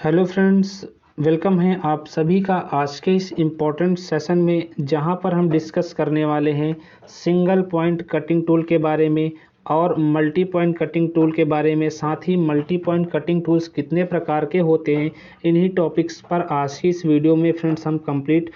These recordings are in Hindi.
हेलो फ्रेंड्स, वेलकम है आप सभी का आज के इस इम्पोर्टेंट सेशन में, जहां पर हम डिस्कस करने वाले हैं सिंगल पॉइंट कटिंग टूल के बारे में और मल्टी पॉइंट कटिंग टूल के बारे में। साथ ही मल्टी पॉइंट कटिंग टूल्स कितने प्रकार के होते हैं, इन्हीं टॉपिक्स पर आज की इस वीडियो में फ्रेंड्स हम कंप्लीट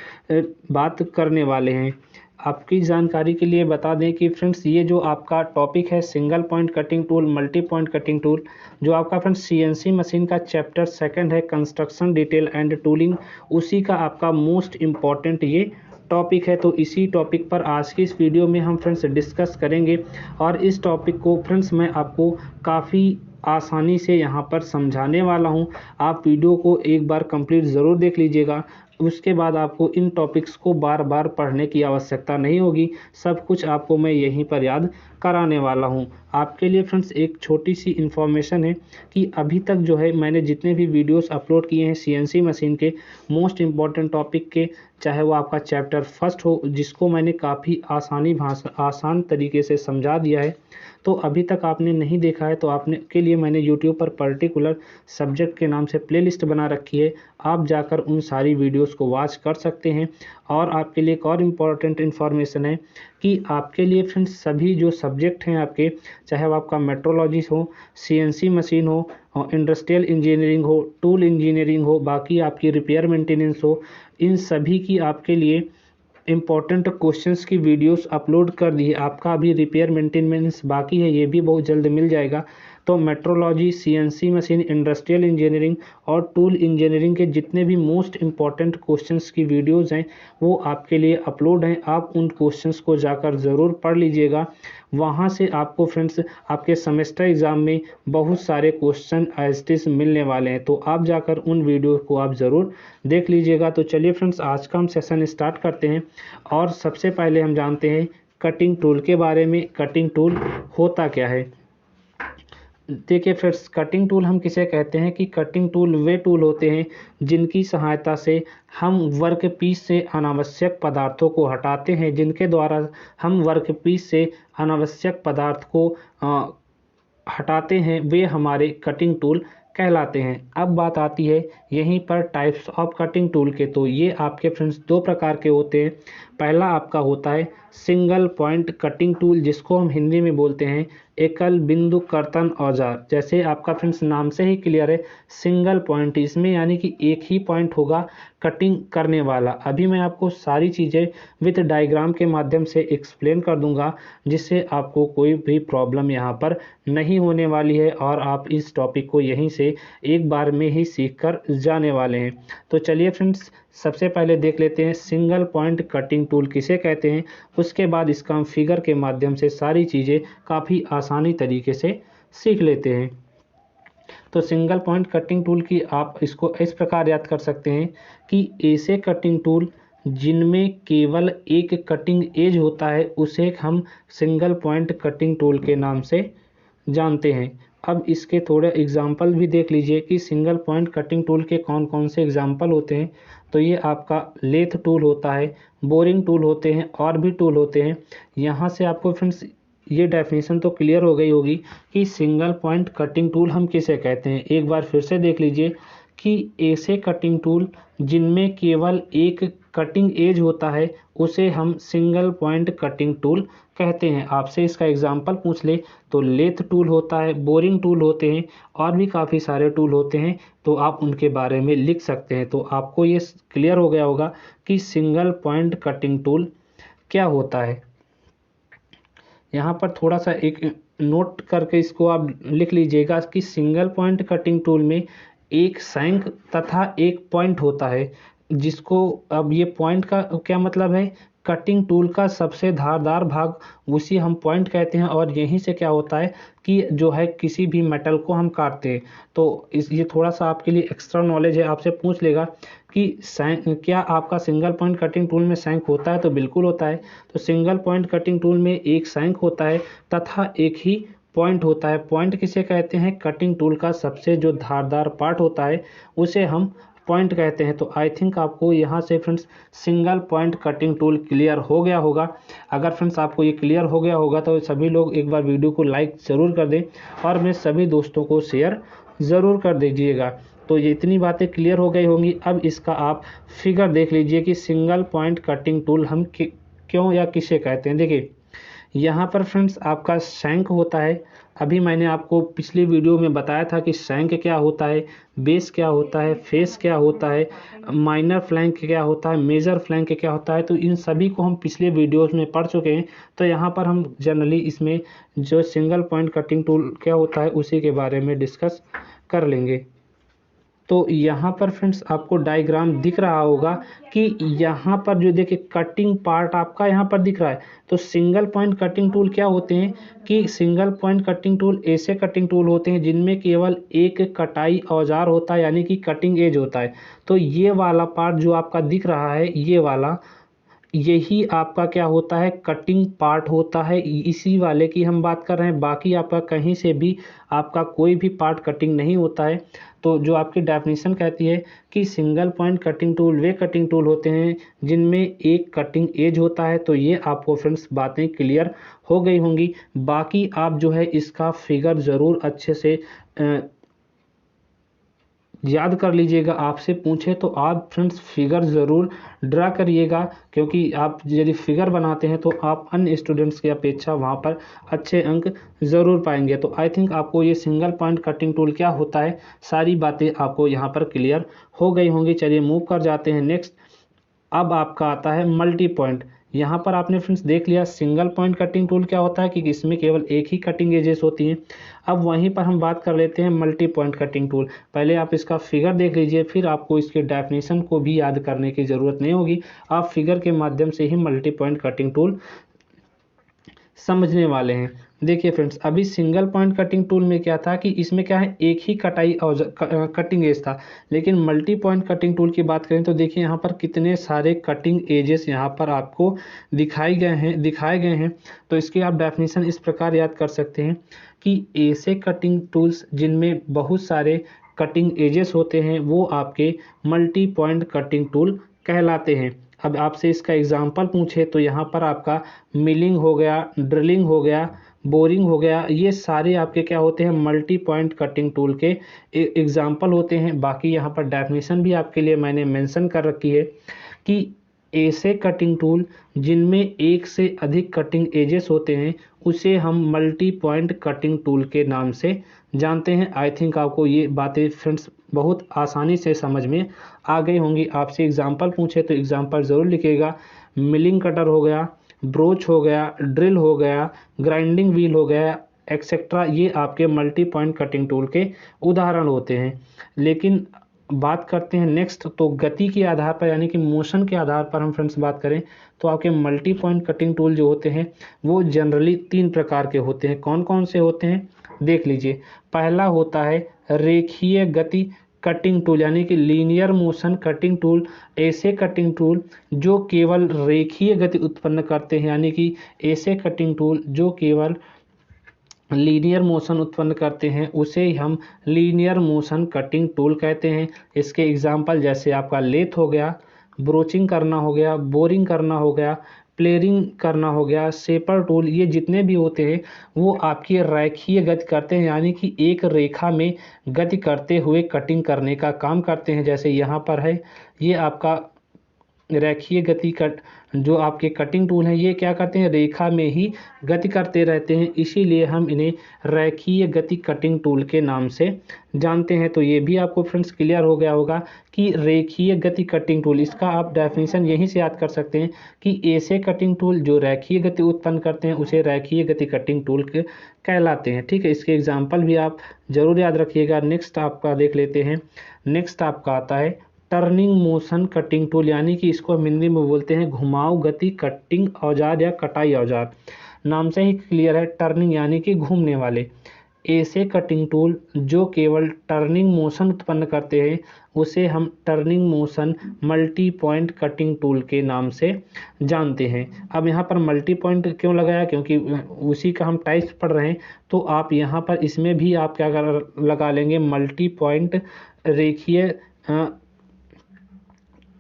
बात करने वाले हैं। आपकी जानकारी के लिए बता दें कि फ्रेंड्स ये जो आपका टॉपिक है single point cutting tool, multi point cutting tool, जो आपका फ्रेंड्स सीएनसी मशीन का चैप्टर 2 है, कंस्ट्रक्शन डिटेल एंड टूलिंग, उसी का आपका मोस्ट इम्पॉर्टेंट ये टॉपिक है। तो इसी टॉपिक पर आज की इस वीडियो में हम फ्रेंड्स डिस्कस करेंगे और इस टॉपिक को फ्रेंड्स मैं आपको काफ़ी आसानी से यहाँ पर समझाने वाला हूँ। आप वीडियो को एक बार कंप्लीट ज़रूर देख लीजिएगा, उसके बाद आपको इन टॉपिक्स को बार बार पढ़ने की आवश्यकता नहीं होगी। सब कुछ आपको मैं यहीं पर याद कराने वाला हूं। आपके लिए फ्रेंड्स एक छोटी सी इन्फॉर्मेशन है कि अभी तक जो है मैंने जितने भी वीडियोस अपलोड किए हैं सीएनसी मशीन के मोस्ट इम्पॉर्टेंट टॉपिक के, चाहे वो आपका चैप्टर 1 हो, जिसको मैंने काफ़ी आसान तरीके से समझा दिया है, तो अभी तक आपने नहीं देखा है तो आपने के लिए मैंने यूट्यूब पर पर्टिकुलर सब्जेक्ट के नाम से प्लेलिस्ट बना रखी है। आप जाकर उन सारी वीडियोस को वॉच कर सकते हैं। और आपके लिए एक और इम्पॉर्टेंट इन्फॉर्मेशन है कि आपके लिए फ्रेंड्स सभी जो सब्जेक्ट हैं आपके, चाहे वो आपका मेट्रोलॉजी हो, सीएनसी मशीन हो, इंडस्ट्रियल इंजीनियरिंग हो, टूल इंजीनियरिंग हो, बाकी आपकी रिपेयर मेंटेनेंस हो, इन सभी की आपके लिए इम्पॉर्टेंट क्वेश्चंस की वीडियोस अपलोड कर दी है। आपका अभी रिपेयर मेंटेनेंस बाकी है, ये भी बहुत जल्द मिल जाएगा। तो metrology, CNC machine, industrial engineering और टूल इंजीनियरिंग के जितने भी मोस्ट इम्पॉर्टेंट क्वेश्चंस की वीडियोस हैं वो आपके लिए अपलोड हैं। आप उन क्वेश्चंस को जाकर ज़रूर पढ़ लीजिएगा। वहाँ से आपको फ्रेंड्स आपके सेमेस्टर एग्ज़ाम में बहुत सारे क्वेश्चन एज इट इज़ मिलने वाले हैं, तो आप जाकर उन वीडियो को आप ज़रूर देख लीजिएगा। तो चलिए फ्रेंड्स, आज का हम सेशन स्टार्ट करते हैं और सबसे पहले हम जानते हैं कटिंग टूल के बारे में। कटिंग टूल होता क्या है? देखिए फ्रेंड्स, कटिंग टूल हम किसे कहते हैं कि कटिंग टूल वे टूल होते हैं जिनकी सहायता से हम वर्क पीस से अनावश्यक पदार्थों को हटाते हैं, जिनके द्वारा हम वर्क पीस से अनावश्यक पदार्थ को हटाते हैं, वे हमारे कटिंग टूल कहलाते हैं। अब बात आती है यहीं पर टाइप्स ऑफ कटिंग टूल के। तो ये आपके फ्रेंड्स दो प्रकार के होते हैं। पहला आपका होता है सिंगल पॉइंट कटिंग टूल, जिसको हम हिंदी में बोलते हैं एकल बिंदु कर्तन औजार। जैसे आपका फ्रेंड्स नाम से ही क्लियर है, सिंगल पॉइंट, इसमें यानी कि एक ही पॉइंट होगा कटिंग करने वाला। अभी मैं आपको सारी चीज़ें विद डायग्राम के माध्यम से एक्सप्लेन कर दूंगा, जिससे आपको कोई भी प्रॉब्लम यहाँ पर नहीं होने वाली है और आप इस टॉपिक को यहीं से एक बार में ही सीख कर जाने वाले हैं। तो चलिए फ्रेंड्स, सबसे पहले देख लेते हैं सिंगल पॉइंट कटिंग टूल किसे कहते हैं। उसके बाद इसका हम फिगर के माध्यम से सारी चीज़ें काफ़ी आसानी तरीके से सीख लेते हैं। तो सिंगल पॉइंट कटिंग टूल की आप इसको इस प्रकार याद कर सकते हैं कि ऐसे कटिंग टूल जिनमें केवल एक कटिंग एज होता है, उसे हम सिंगल पॉइंट कटिंग टूल के नाम से जानते हैं। अब इसके थोड़े एग्जाम्पल भी देख लीजिए कि सिंगल पॉइंट कटिंग टूल के कौन कौन से एग्जाम्पल होते हैं। तो ये आपका लेथ टूल होता है, बोरिंग टूल होते हैं और भी टूल होते हैं। यहाँ से आपको फ्रेंड्स ये डेफिनेशन तो क्लियर हो गई होगी कि सिंगल पॉइंट कटिंग टूल हम किसे कहते हैं। एक बार फिर से देख लीजिए कि ऐसे कटिंग टूल जिनमें केवल एक कटिंग एज होता है, उसे हम सिंगल पॉइंट कटिंग टूल कहते हैं। आपसे इसका एग्जाम्पल पूछ ले तो लेथ टूल होता है, बोरिंग टूल होते हैं और भी काफ़ी सारे टूल होते हैं, तो आप उनके बारे में लिख सकते हैं। तो आपको ये क्लियर हो गया होगा कि सिंगल पॉइंट कटिंग टूल क्या होता है। यहाँ पर थोड़ा सा एक नोट करके इसको आप लिख लीजिएगा कि सिंगल पॉइंट कटिंग टूल में एक सैंक तथा एक पॉइंट होता है, जिसको अब ये पॉइंट का क्या मतलब है, कटिंग टूल का सबसे धारदार भाग, उसी हम पॉइंट कहते हैं। और यहीं से क्या होता है कि जो है किसी भी मेटल को हम काटते हैं। तो ये थोड़ा सा आपके लिए एक्स्ट्रा नॉलेज है। आपसे पूछ लेगा कि क्या आपका सिंगल पॉइंट कटिंग टूल में सैंक होता है, तो बिल्कुल होता है। तो सिंगल पॉइंट कटिंग टूल में एक सैंक होता है तथा एक ही पॉइंट होता है। पॉइंट किसे कहते हैं? कटिंग टूल का सबसे जो धारदार पार्ट होता है उसे हम पॉइंट कहते हैं। तो आई थिंक आपको यहाँ से friends single point cutting tool clear हो गया होगा। अगर फ्रेंड्स आपको ये क्लियर हो गया होगा तो सभी लोग एक बार वीडियो को लाइक ज़रूर कर दें और मेरे सभी दोस्तों को शेयर ज़रूर कर दीजिएगा। तो ये इतनी बातें क्लियर हो गई होंगी। अब इसका आप फिगर देख लीजिए कि सिंगल पॉइंट कटिंग टूल हम क्यों या किसे कहते हैं। देखिए यहाँ पर फ्रेंड्स आपका शैंक होता है। अभी मैंने आपको पिछली वीडियो में बताया था कि शैंक क्या होता है, बेस क्या होता है, फेस क्या होता है, माइनर फ्लैंक क्या होता है, मेजर फ्लैंक क्या होता है। तो इन सभी को हम पिछले वीडियोस में पढ़ चुके हैं। तो यहाँ पर हम जनरली इसमें जो सिंगल पॉइंट कटिंग टूल क्या होता है उसी के बारे में डिस्कस कर लेंगे। तो यहाँ पर फ्रेंड्स आपको डायग्राम दिख रहा होगा कि यहाँ पर जो देखिए कटिंग पार्ट आपका यहाँ पर दिख रहा है। तो सिंगल पॉइंट कटिंग टूल क्या होते हैं कि सिंगल पॉइंट कटिंग टूल ऐसे कटिंग टूल होते हैं जिनमें केवल एक कटाई औजार होता है, यानी कि कटिंग एज होता है। तो ये वाला पार्ट जो आपका दिख रहा है, ये वाला, यही आपका क्या होता है, कटिंग पार्ट होता है। इसी वाले की हम बात कर रहे हैं। बाकी आपका कहीं से भी आपका कोई भी पार्ट कटिंग नहीं होता है। तो जो आपकी डेफिनेशन कहती है कि सिंगल पॉइंट कटिंग टूल वे कटिंग टूल होते हैं जिनमें एक कटिंग एज होता है। तो ये आपको फ्रेंड्स बातें क्लियर हो गई होंगी। बाकी आप जो है इसका फिगर ज़रूर अच्छे से याद कर लीजिएगा। आपसे पूछे तो आप फ्रेंड्स फिगर ज़रूर ड्रा करिएगा, क्योंकि आप यदि फिगर बनाते हैं तो आप अन्य स्टूडेंट्स की अपेक्षा वहाँ पर अच्छे अंक ज़रूर पाएंगे। तो आई थिंक आपको ये सिंगल पॉइंट कटिंग टूल क्या होता है सारी बातें आपको यहाँ पर क्लियर हो गई होंगी। चलिए मूव कर जाते हैं नेक्स्ट। अब आपका आता है मल्टी पॉइंट। यहाँ पर आपने फ्रेंड्स देख लिया सिंगल पॉइंट कटिंग टूल क्या होता है कि इसमें केवल एक ही कटिंग एजेस होती हैं। अब वहीं पर हम बात कर लेते हैं मल्टी पॉइंट कटिंग टूल। पहले आप इसका फिगर देख लीजिए, फिर आपको इसके डेफिनेशन को भी याद करने की ज़रूरत नहीं होगी। आप फिगर के माध्यम से ही मल्टी पॉइंट कटिंग टूल समझने वाले हैं। देखिए फ्रेंड्स, अभी सिंगल पॉइंट कटिंग टूल में क्या था कि इसमें क्या है, एक ही कटाई कटिंग एज था। लेकिन मल्टी पॉइंट कटिंग टूल की बात करें तो देखिए यहाँ पर कितने सारे कटिंग एजेस यहाँ पर आपको दिखाए गए हैं। तो इसकी आप डेफिनेशन इस प्रकार याद कर सकते हैं कि ऐसे कटिंग टूल्स जिनमें बहुत सारे कटिंग एजेस होते हैं वो आपके मल्टी पॉइंट कटिंग टूल कहलाते हैं। अब आपसे इसका एग्जाम्पल पूछे तो यहाँ पर आपका मिलिंग हो गया, ड्रिलिंग हो गया, बोरिंग हो गया, ये सारे आपके क्या होते हैं, मल्टी पॉइंट कटिंग टूल के एग्जाम्पल होते हैं। बाकी यहाँ पर डेफिनेशन भी आपके लिए मैंने मेंशन कर रखी है कि ऐसे कटिंग टूल जिनमें एक से अधिक कटिंग एजेस होते हैं उसे हम मल्टी पॉइंट कटिंग टूल के नाम से जानते हैं। आई थिंक आपको ये बातें फ्रेंड्स बहुत आसानी से समझ में आ गई होंगी। आपसे एग्जाम्पल पूछे तो एग्जाम्पल ज़रूर लिखिएगा। मिलिंग कटर हो गया, ब्रोच हो गया, ड्रिल हो गया, ग्राइंडिंग व्हील हो गया, एक्सेट्रा, ये आपके मल्टी पॉइंट कटिंग टूल के उदाहरण होते हैं। लेकिन बात करते हैं नेक्स्ट, तो गति के आधार पर यानी कि मोशन के आधार पर हम फ्रेंड्स बात करें तो आपके मल्टी पॉइंट कटिंग टूल जो होते हैं वो जनरली 3 प्रकार के होते हैं। कौन कौन से होते हैं देख लीजिए। पहला होता है रेखीय गति कटिंग टूल यानी कि लीनियर मोशन कटिंग टूल। ऐसे कटिंग टूल जो केवल रेखीय गति उत्पन्न करते हैं, यानी कि ऐसे कटिंग टूल जो केवल लीनियर मोशन उत्पन्न करते हैं उसे हम लीनियर मोशन कटिंग टूल कहते हैं। इसके एग्जाम्पल जैसे आपका लेथ हो गया, ब्रोचिंग करना हो गया, बोरिंग करना हो गया, प्लेरिंग करना हो गया, शेपर टूल, ये जितने भी होते हैं वो आपकी रेखीय गति करते हैं, यानी कि एक रेखा में गति करते हुए कटिंग करने का काम करते हैं। जैसे यहाँ पर है, ये आपका रेखीय गति कट जो आपके कटिंग टूल हैं ये क्या करते हैं, रेखा में ही गति करते रहते हैं, इसीलिए हम इन्हें रेखीय गति कटिंग टूल के नाम से जानते हैं। तो ये भी आपको फ्रेंड्स क्लियर हो गया होगा कि रेखीय गति कटिंग टूल, इसका आप डेफिनेशन यहीं से याद कर सकते हैं कि ऐसे कटिंग टूल जो रेखीय गति उत्पन्न करते हैं उसे रेखीय गति कटिंग टूल कहलाते हैं। ठीक है, इसके एग्जाम्पल भी आप जरूर याद रखिएगा। नेक्स्ट आपका देख लेते हैं। नेक्स्ट आपका आता है टर्निंग मोशन कटिंग टूल, यानी कि इसको हम हिंदी में बोलते हैं घुमाव गति कटिंग औजार या कटाई औजार। नाम से ही क्लियर है, टर्निंग यानी कि घूमने वाले। ऐसे कटिंग टूल जो केवल टर्निंग मोशन उत्पन्न करते हैं उसे हम turning motion multi point cutting tool के नाम से जानते हैं। अब यहाँ पर मल्टी पॉइंट क्यों लगाया, क्योंकि उसी का हम टाइप्स पढ़ रहे हैं। तो आप यहाँ पर इसमें भी आप क्या लगा लेंगे, मल्टी पॉइंट रेखीय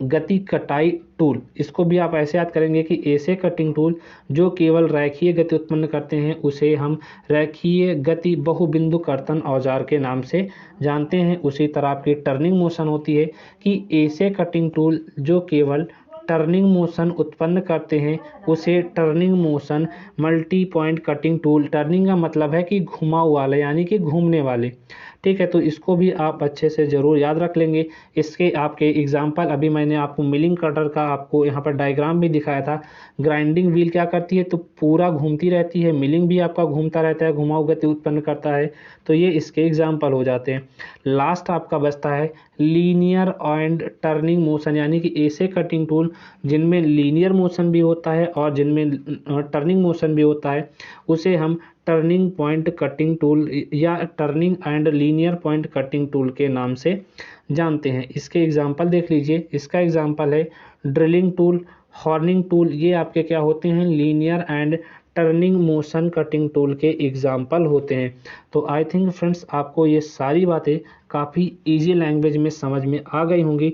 गति कटाई टूल, इसको भी आप ऐसे याद करेंगे कि ऐसे कटिंग टूल जो केवल रेखीय गति उत्पन्न करते हैं उसे हम रेखीय गति बहुबिंदु कर्तन औजार के नाम से जानते हैं। उसी तरह आपकी टर्निंग मोशन होती है कि ऐसे कटिंग टूल जो केवल टर्निंग मोशन उत्पन्न करते हैं उसे turning motion multi point cutting tool, turning का मतलब है कि घुमाव वाले यानी कि घूमने वाले, ठीक है। तो इसको भी आप अच्छे से ज़रूर याद रख लेंगे। इसके आपके एग्जाम्पल अभी मैंने आपको मिलिंग कटर का आपको यहाँ पर डायग्राम भी दिखाया था। ग्राइंडिंग व्हील क्या करती है, तो पूरा घूमती रहती है, मिलिंग भी आपका घूमता रहता है, घुमाव गति उत्पन्न करता है। तो ये इसके एग्जाम्पल हो जाते हैं। लास्ट आपका बचता है लीनियर एंड टर्निंग मोशन, यानी कि ऐसे कटिंग टूल जिनमें लीनियर मोशन भी होता है और जिनमें टर्निंग मोशन भी होता है, उसे हम टर्निंग पॉइंट कटिंग टूल या turning and linear point cutting tool के नाम से जानते हैं। इसके एग्जाम्पल देख लीजिए। इसका एग्जाम्पल है ड्रिलिंग टूल, हॉर्निंग टूल, ये आपके क्या होते हैं, linear and turning motion cutting tool के एग्जाम्पल होते हैं। तो आई थिंक फ्रेंड्स आपको ये सारी बातें काफ़ी इजी लैंग्वेज में समझ में आ गई होंगी।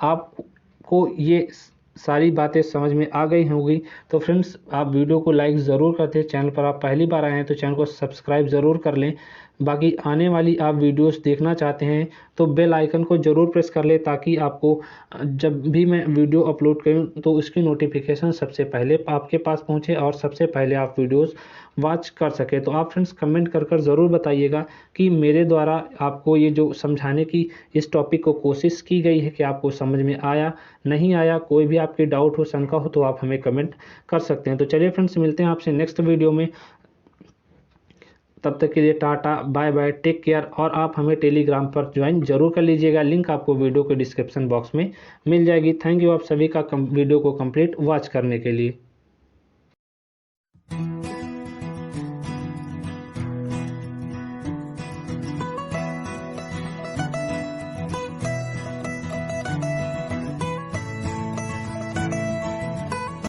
आपको ये सारी बातें समझ में आ गई होंगी। तो फ्रेंड्स आप वीडियो को लाइक ज़रूर करते हैं। चैनल पर आप पहली बार आए हैं तो चैनल को सब्सक्राइब ज़रूर कर लें। बाकी आने वाली आप वीडियोस देखना चाहते हैं तो बेल आइकन को ज़रूर प्रेस कर लें, ताकि आपको जब भी मैं वीडियो अपलोड करूं तो उसकी नोटिफिकेशन सबसे पहले आपके पास पहुंचे और सबसे पहले आप वीडियोस वॉच कर सके। तो आप फ्रेंड्स कमेंट कर ज़रूर बताइएगा कि मेरे द्वारा आपको ये जो समझाने की इस टॉपिक को कोशिश की गई है कि आपको समझ में आया नहीं आया। कोई भी आपकी डाउट हो, शंका हो तो आप हमें कमेंट कर सकते हैं। तो चलिए फ्रेंड्स मिलते हैं आपसे नेक्स्ट वीडियो में। तब तक के लिए tata bye bye, take care. और आप हमें टेलीग्राम पर ज्वाइन जरूर कर लीजिएगा, लिंक आपको वीडियो के डिस्क्रिप्शन बॉक्स में मिल जाएगी। थैंक यू आप सभी का वीडियो को कंप्लीट वॉच करने के लिए।